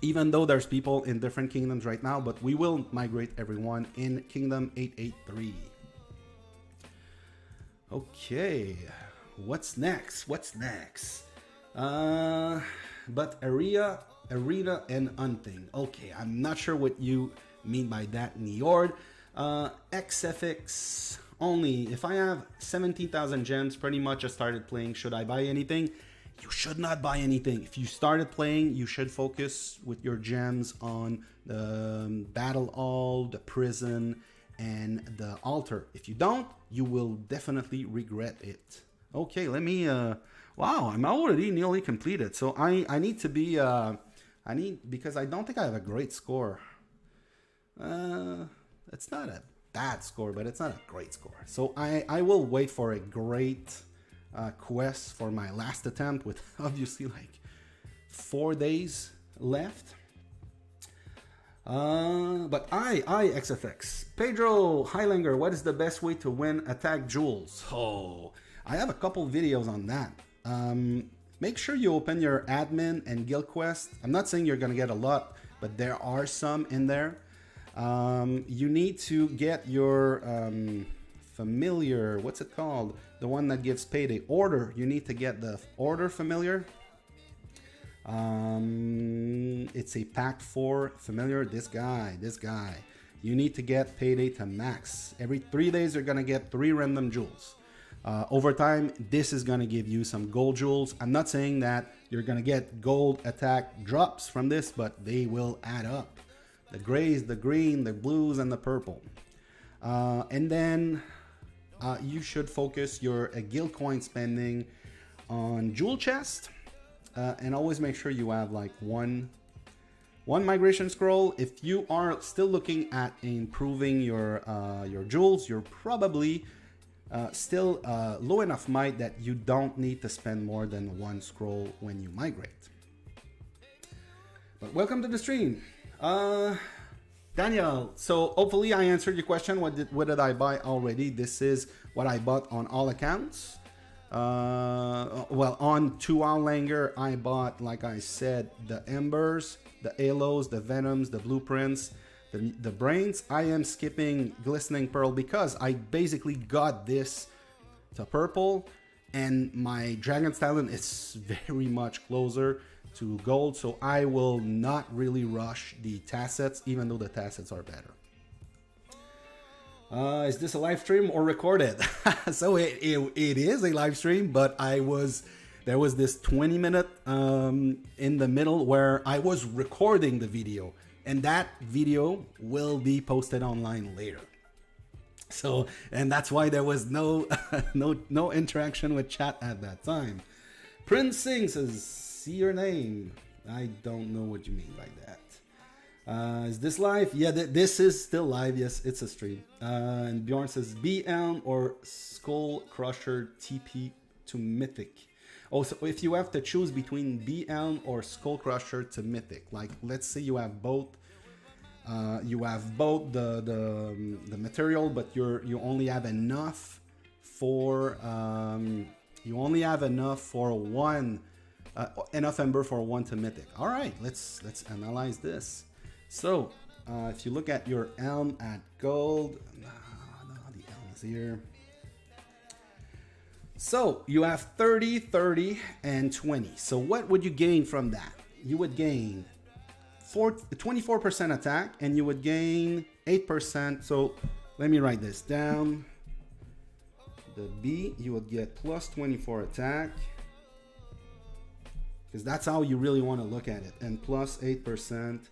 even though there's people in different kingdoms right now. But we will migrate everyone in Kingdom 883. Okay, what's next? But arena and hunting. Okay, I'm not sure what you mean by that, Niord. XFX only. If I have 17,000 gems, pretty much I started playing. Should I buy anything? You should not buy anything. If you started playing, you should focus with your gems on the battle hall, the prison, and the altar. If you don't, you will definitely regret it. Okay, let me wow, I'm already nearly completed. So I need to be because I don't think I have a great score. It's not a bad score, but it's not a great score. So I will wait for a great quest for my last attempt, with obviously like 4 days left. But XFX. Pedro Highlander, what is the best way to win attack jewels? Oh, I have a couple videos on that. Make sure you open your admin and guild quest. I'm not saying you're gonna get a lot, but there are some in there. You need to get your familiar, what's it called? The one that gives payday. Order. You need to get the order familiar. It's a pack 4 familiar. This guy. You need to get payday to max. Every 3 days you're gonna get 3 random jewels. Over time, this is gonna give you some gold jewels. I'm not saying that you're gonna get gold attack drops from this, but they will add up. The grays, the green, the blues, and the purple. And then you should focus your guild coin spending on jewel chest. And always make sure you have like one migration scroll. If you are still looking at improving your jewels, you're probably still low enough might that you don't need to spend more than 1 scroll when you migrate. But welcome to the stream, Daniel. So hopefully I answered your question. What did I buy already? This is what I bought on all accounts. Well, on 2 Outlander, I bought, like I said, the Embers, the Halos, the Venoms, the Blueprints, the Brains. I am skipping Glistening Pearl because I basically got this to purple, and my Dragon's Talon is very much closer to gold, so I will not really rush the Tassets, even though the Tassets are better. Is this a live stream or recorded? So it is a live stream, but there was this 20-minute in the middle where I was recording the video, and that video will be posted online later. So, and that's why there was no no interaction with chat at that time. Prince Singh says, "See your name." I don't know what you mean by that. Is this live? Yeah, this is still live. Yes, it's a stream. And Bjorn says, BL or Skull Crusher TP to Mythic. Oh, so if you have to choose between BL or Skull Crusher to Mythic, like let's say you have both the material, but you only have enough for one enough ember for 1 to Mythic. All right, let's analyze this. So, if you look at your elm at gold, no, the elm is here. So, you have 30, 30, and 20. So, what would you gain from that? You would gain 24% attack, and you would gain 8%. So, let me write this down. The B, you would get plus 24 attack, because that's how you really want to look at it, and plus 8%.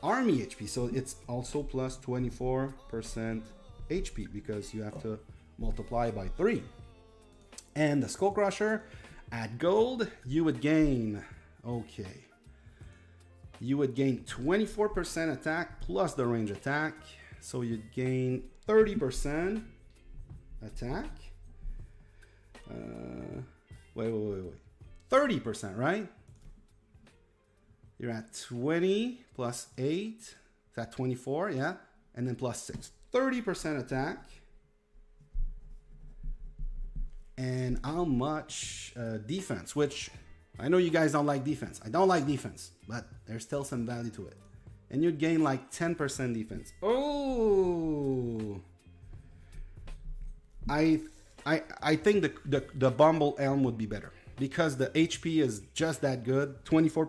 Army HP, so it's also plus 24% HP because you have to multiply by 3. And the Skull Crusher at gold, you would gain, you would gain 24% attack plus the range attack, so you'd gain 30% attack. Wait, 30%, right? You're at 20 plus 8, It's at 24, yeah. And then plus 6. 30% attack. And how much defense, which I know you guys don't like defense. I don't like defense, but there's still some value to it. And you'd gain like 10% defense. Oh! I think the Bumble Elm would be better because the HP is just that good, 24%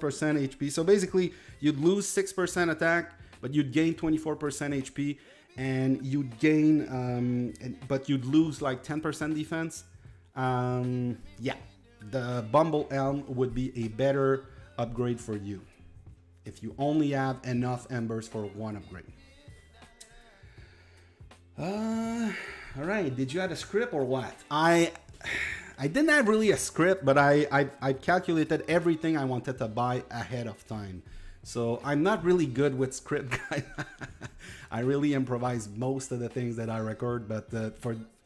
HP. So basically, you'd lose 6% attack, but you'd gain 24% HP, and you'd gain, but you'd lose like 10% defense. Yeah, the Bumble Elm would be a better upgrade for you if you only have enough embers for one upgrade. All right, did you add a script or what? I didn't have really a script, but I calculated everything I wanted to buy ahead of time. So I'm not really good with script, guys. I really improvise most of the things that I record, but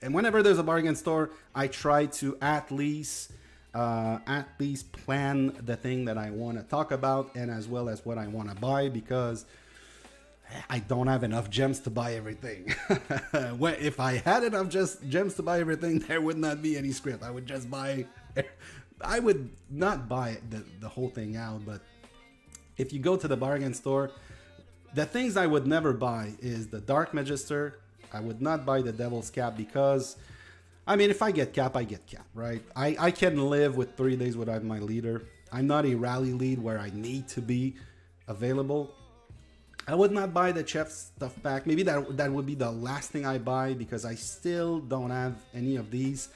and whenever there's a bargain store, I try to at least plan the thing that I want to talk about, and as well as what I want to buy, because I don't have enough gems to buy everything. If I had enough gems to buy everything, there would not be any script. I would just buy. I would not buy the whole thing out, but if you go to the bargain store, the things I would never buy is the Dark Magister. I would not buy the Devil's Cap because, I mean, if I get cap, I get cap, right? I can live with 3 days without my leader. I'm not a rally lead where I need to be available. I would not buy the chef stuff pack. Maybe that would be the last thing I buy because I still don't have any of these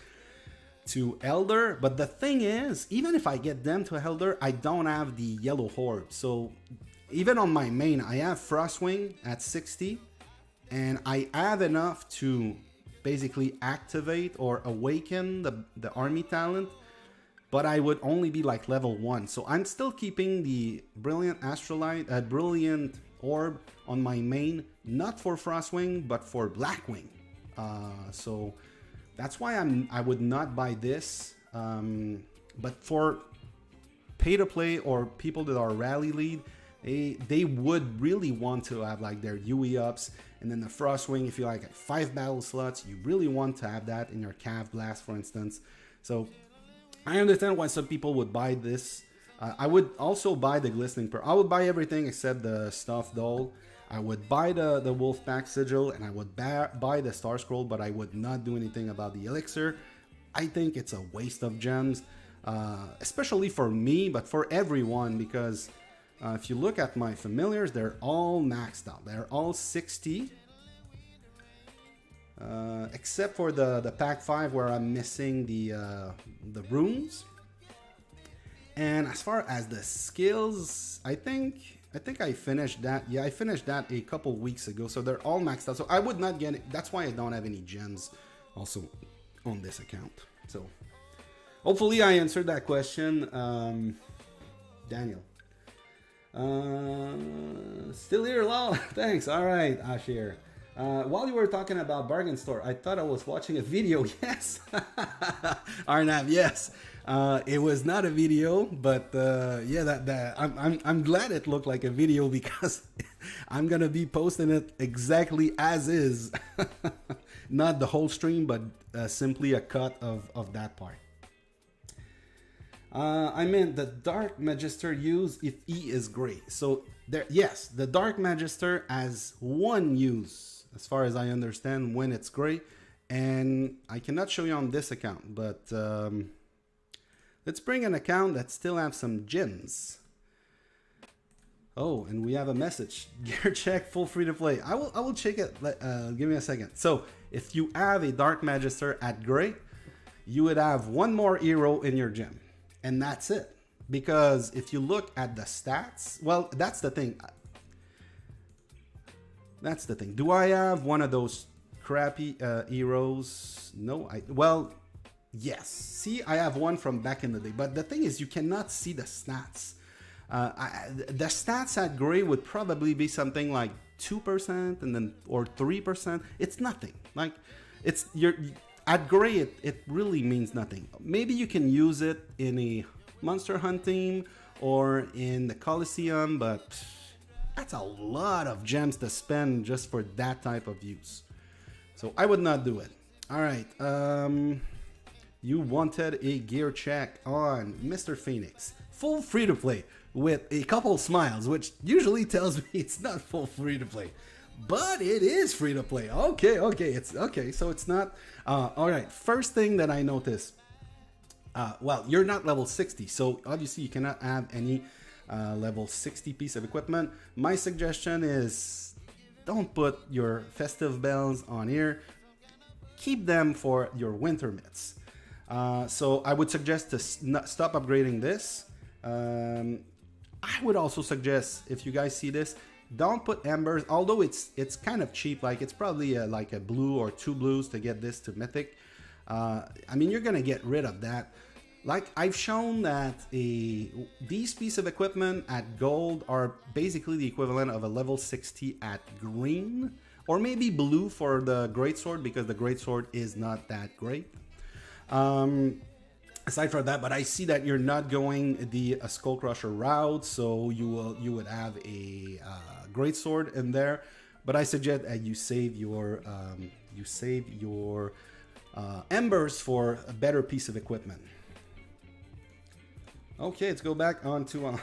to Elder. But the thing is, even if I get them to Elder, I don't have the yellow orb. So even on my main, I have Frostwing at 60. And I have enough to basically activate or awaken the army talent, but I would only be like level 1. So I'm still keeping the Brilliant Astrolite, Brilliant Orb on my main, not for Frostwing, but for Blackwing. So that's why I would not buy this. But for pay to play or people that are rally lead, they would really want to have like their UE ups, and then the Frostwing, if you like 5 battle slots, you really want to have that in your Cav Blast, for instance. So I understand why some people would buy this. I would also buy the Glistening Pearl. I would buy everything except the Stuffed Doll. I would buy the Wolfpack Sigil, and I would buy the Star Scroll, but I would not do anything about the Elixir. I think it's a waste of gems, especially for me, but for everyone, because if you look at my familiars, they're all maxed out. They're all 60. Except for the pack 5 where I'm missing the runes. And as far as the skills, I think I finished that. Yeah, I finished that a couple weeks ago. So they're all maxed out. So I would not get it. That's why I don't have any gems also on this account. So hopefully I answered that question. Daniel. Still here, lol. Thanks. All right, Ashir. While you were talking about bargain store, I thought I was watching a video. Yes, Arnav. Yes, it was not a video, but yeah, I'm glad it looked like a video because I'm gonna be posting it exactly as is, not the whole stream, but simply a cut of that part. I meant the Dark Magister use if E is gray. So there, yes, the Dark Magister has one use, as far as I understand, when it's gray. And I cannot show you on this account, but let's bring an account that still have some gems. Oh, and we have a message. Gear check, full free to play. I will check it. Give me a second. So if you have a Dark Magister at gray, you would have one more hero in your gem. And that's it. Because if you look at the stats, well, that's the thing. That's the thing. Do I have one of those crappy heroes? No. Well, yes. See, I have one from back in the day. But the thing is, you cannot see the stats. The stats at gray would probably be something like 2% and then or 3%. It's nothing. Like it's at gray, it really means nothing. Maybe you can use it in a monster hunting or in the Coliseum, but That's a lot of gems to spend just for that type of use. So I would not do it. All right. You wanted a gear check on Mr. Phoenix. Full free to play with a couple smiles, which usually tells me it's not full free to play. But it is free to play. Okay, it's okay. So it's not. All right. First thing that I noticed. Well, you're not level 60, so obviously you cannot have any level 60 piece of equipment. My suggestion is don't put your festive bells on here. Keep them for your winter mitts. So I would suggest to stop upgrading this. I would also suggest, if you guys see this, don't put embers, although it's kind of cheap. Like it's probably like a blue or 2 blues to get this to mythic. I mean, you're gonna get rid of that. Like I've shown that these piece of equipment at gold are basically the equivalent of a level 60 at green, or maybe blue for the greatsword, because the greatsword is not that great. Aside from that, but I see that you're not going the Skull Crusher route, so you would have a greatsword in there. But I suggest that you save your embers for a better piece of equipment. Okay, let's go back on to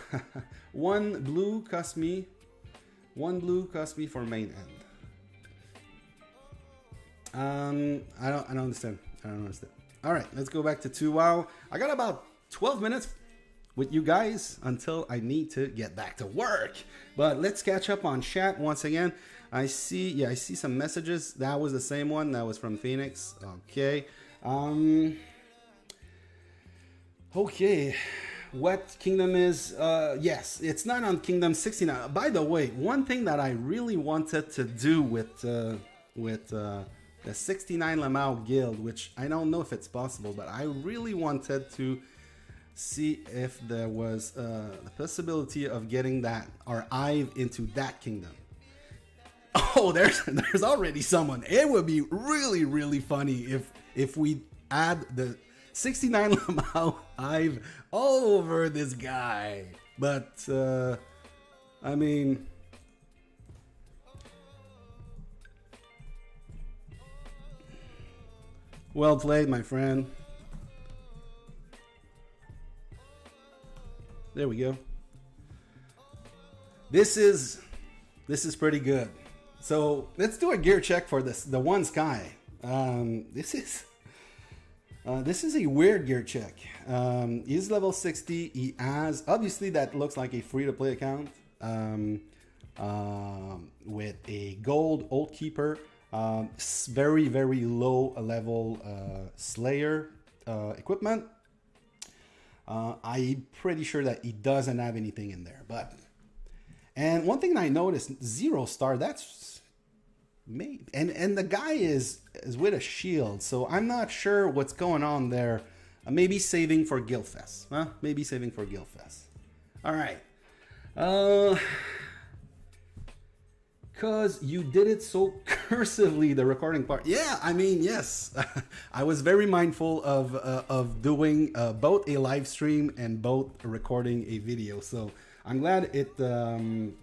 one blue cost me for main end. I don't understand. All right, let's go back to 2 WoW. I got about 12 minutes with you guys until I need to get back to work. But let's catch up on chat once again. I see some messages. That was the same one. That was from Phoenix. Okay. Okay. What kingdom is? Yes, it's not on Kingdom 69. By the way, one thing that I really wanted to do with the 69 LMAO guild, which I don't know if it's possible, but I really wanted to see if there was the possibility of getting that our Ive into that kingdom. Oh, there's already someone. It would be really funny if we add the 69 LMAO Ive all over this guy. But I mean, well played, my friend. There we go. This is pretty good. So let's do a gear check for this. The one sky. This is a weird gear check. He's level 60. He has, obviously that looks like a free to play account with a gold Oath Keeper. Very low level Slayer equipment. I'm pretty sure that he doesn't have anything in there, and one thing I noticed, 0 star, that's made, and the guy is with a shield, so I'm not sure what's going on there. Maybe saving for Guildfest, huh? Maybe saving for Guildfest. All right. Because you did it so cursively, the recording part. Yeah, I mean, yes. I was very mindful of doing both a live stream and both recording a video. So I'm glad it. I'm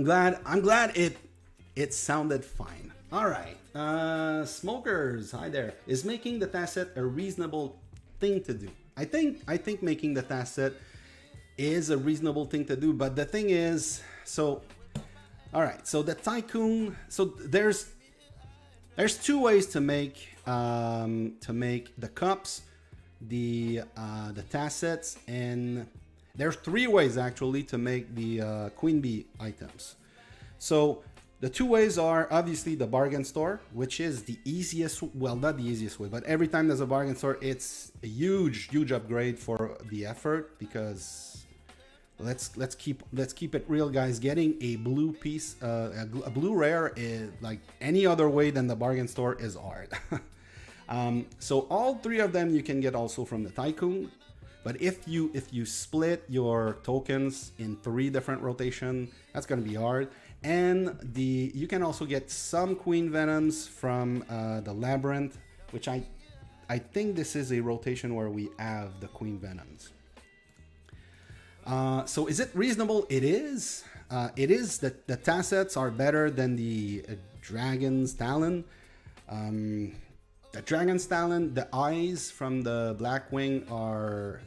glad it sounded fine. All right, smokers, hi there. Is making the Tacet a reasonable thing to do? I think making the Tacet is a reasonable thing to do, but the thing is, so. All right, so the Tycoon. So there's 2 ways to make the cups, the Tacets, and there's 3 ways actually to make the Queen Bee items. So the 2 ways are obviously the bargain store, which is the easiest. Well, not the easiest way, but every time there's a bargain store, it's a huge upgrade for the effort, because. Let's keep it real, guys. Getting a blue piece, a blue rare, is like any other way than the bargain store is hard. So all 3 of them you can get also from the Tycoon, but if you split your tokens in 3 different rotation, that's gonna be hard. And you can also get some Queen Venoms from the Labyrinth, which I think this is a rotation where we have the Queen Venoms. So is it reasonable? It is. It is that the Tassets are better than the Dragon's Talon. The Dragon's Talon, the eyes from the Blackwing are,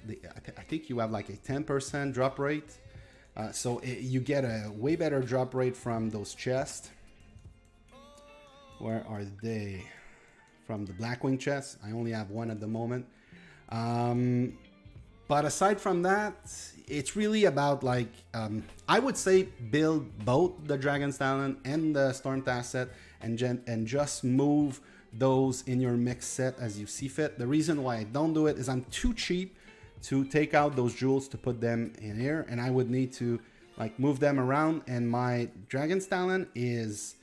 I think you have like a 10% drop rate. So you get a way better drop rate from those chests. Where are they? From the Blackwing chest. I only have one at the moment. But aside from that, it's really about like, I would say build both the Dragon's Talon and the Storm Tasset and just move those in your mix set as you see fit. The reason why I don't do it is I'm too cheap to take out those jewels to put them in here, and I would need to like move them around, and my Dragon's Talon is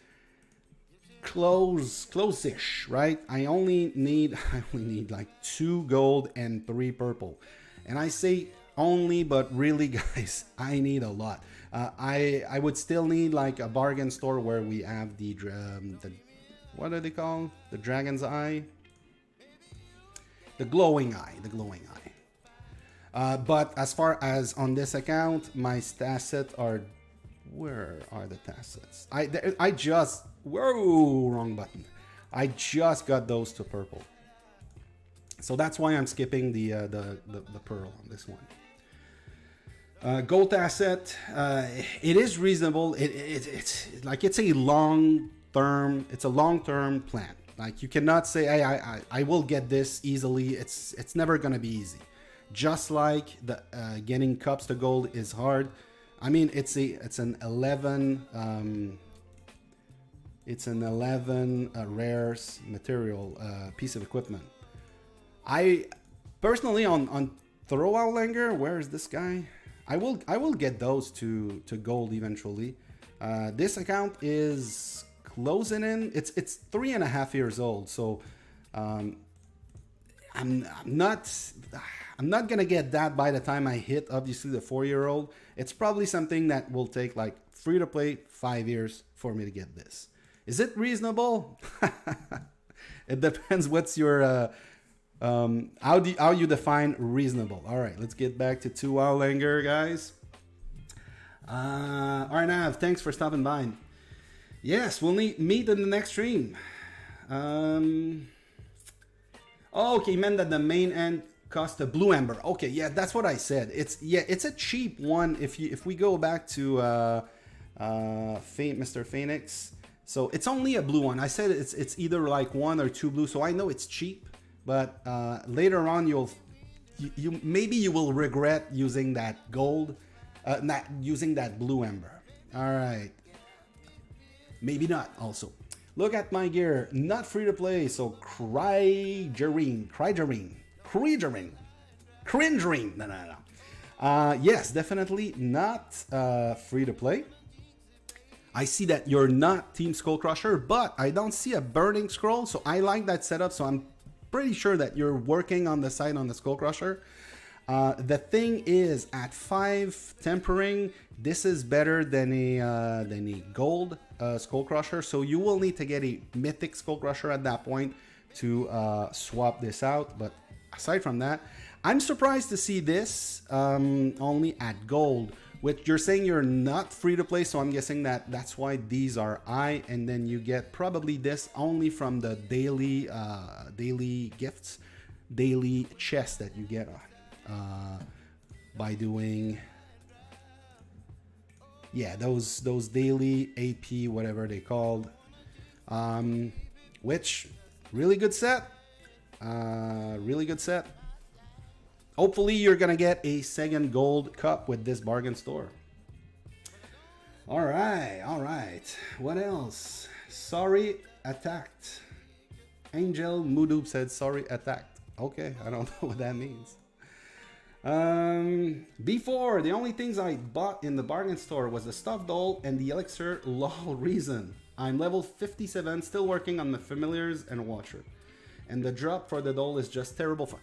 close-ish, right? I only need like 2 gold and 3 purple. And I say only, but really guys, I need a lot. I would still need like a bargain store where we have the what are they called? The Dragon's Eye? The Glowing Eye. The Glowing Eye. But as far as on this account, my Tassets are... Where are the Tassets? I just... Whoa! Wrong button. I just got those to purple. So that's why I'm skipping the pearl on this one. Gold Tasset. It is reasonable. It's like it's a long-term... It's a long-term plan. Like you cannot say, hey, I will get this easily. It's never going to be easy. Just like the getting cups to gold is hard. I mean, it's an 11 rares material piece of equipment. I personally on Throw Outlander, where is this guy? I will get those to gold eventually. This account is closing in. It's 3.5 years old, so I'm not gonna get that by the time I hit obviously the 4-year-old. It's probably something that will take like free to play 5 years for me to get this. Is it reasonable? It depends what's your how you define reasonable. All right, let's get back to 2 Outlander, guys. Arnav, thanks for stopping by. Yes, we'll meet in the next stream. Oh, okay, you meant that the main end cost a blue ember. Okay, yeah, that's what I said. It's a cheap one if we go back to Mr. Phoenix. So it's only a blue one. I said it's either like 1 or 2 blue, so I know it's cheap. But later on, maybe you will regret using that gold, not using that blue ember. All right, maybe not. Also, look at my gear, not free to play. So cringerine. No. Yes, definitely not free to play. I see that you're not Team Skull Crusher, but I don't see a burning scroll, so I like that setup. So I'm pretty sure that you're working on the side on the Skull Crusher. The thing is, at 5 tempering, this is better than a gold Skull Crusher. So you will need to get a mythic Skull Crusher at that point to swap this out. But aside from that, I'm surprised to see this only at gold. Which you're saying you're not free to play, so I'm guessing that's why these are high, and then you get probably this only from the daily gifts, daily chests that you get by doing those daily AP, whatever they called, which really good set. Hopefully you're gonna get a second gold cup with this bargain store. All right. What else? Sorry, attacked. Angel Moodoob said sorry, attacked. Okay, I don't know what that means. Before, the only things I bought in the bargain store was the stuffed doll and the elixir. Lol reason. I'm level 57, still working on the familiars and watcher. And the drop for the doll is just terrible fun.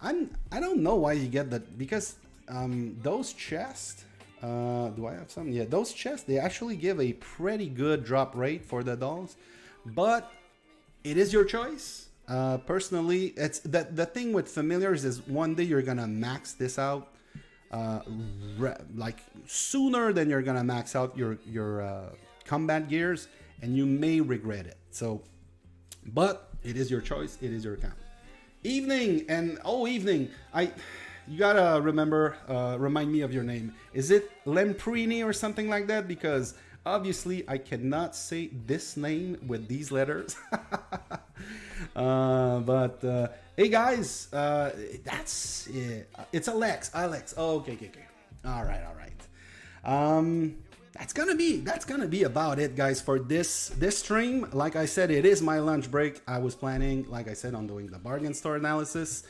I don't know why you get that, because those chests, do I have some? Yeah, those chests, they actually give a pretty good drop rate for the dolls, but it is your choice. Personally, it's the thing with familiars is one day you're gonna max this out. like sooner than you're gonna max out your combat gears, and you may regret it. So, but it is your choice. It is your account. Evening, and oh, evening. You gotta remember, remind me of your name. Is it Lemprini or something like that? Because obviously I cannot say this name with these letters. Hey guys, that's it. It's Alex. Oh, okay. All right. That's gonna be about it, guys, for this stream. Like I said, it is my lunch break. I was planning, like I said, on doing the bargain store analysis.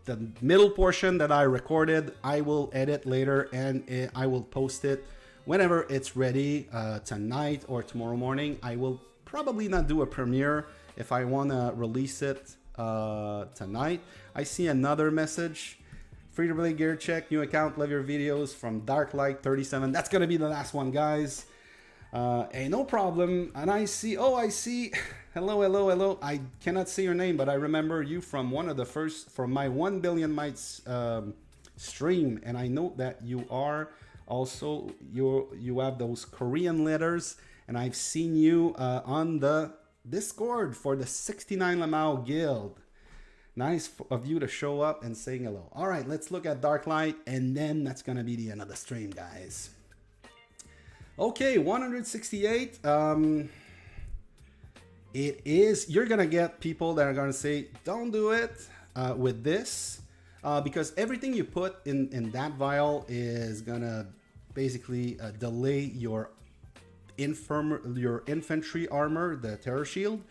The middle portion that I recorded, I will edit later, and I will post it whenever it's ready, tonight or tomorrow morning. I will probably not do a premiere if I want to release it tonight. I see another message. Free to play gear check, new account, love your videos, from Darklight37. That's gonna be the last one, guys. Hey, no problem. And I see, hello. I cannot see your name, but I remember you from one of the first, from my 1 billion mites stream, and I know that you are also, you have those Korean letters, and I've seen you on the Discord for the 69 LMAO guild. Nice of you to show up and saying hello. All right, let's look at Darklight, and then that's gonna be the end of the stream, guys. Okay, 168. It is, you're gonna get people that are gonna say, don't do it with this, because everything you put in that vial is gonna basically delay your infantry armor, the terror shield.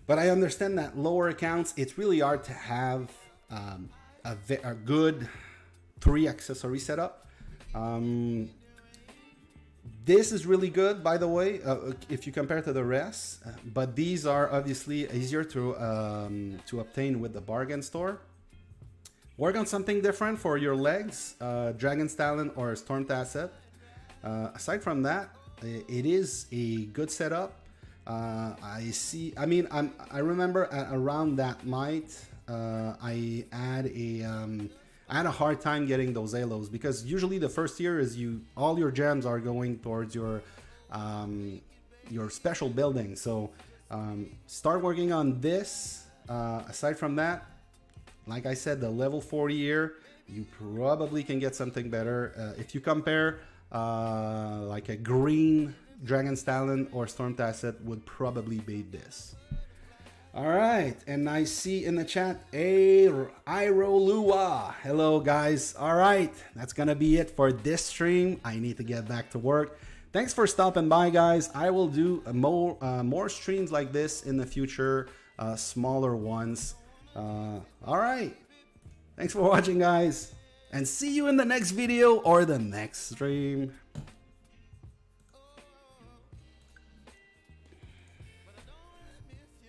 But I understand that lower accounts, it's really hard to have a good 3 accessory setup. This is really good, by the way, if you compare to the rest. But these are obviously easier to obtain with the bargain store. Work on something different for your legs, Dragon's Talon or Storm Tasset. Aside from that, it is a good setup. I remember around that might, I had a hard time getting those halos, because usually the first year is all your gems are going towards your special building. So start working on this. Aside from that, like I said, the level 40 here, you probably can get something better. If you compare like a green Dragon's Talon or Storm Tasset would probably beat this. All right, and I see in the chat, Irolua. Hello, guys. All right, that's gonna be it for this stream. I need to get back to work. Thanks for stopping by, guys. I will do more streams like this in the future, smaller ones. All right, thanks for watching, guys, and see you in the next video or the next stream.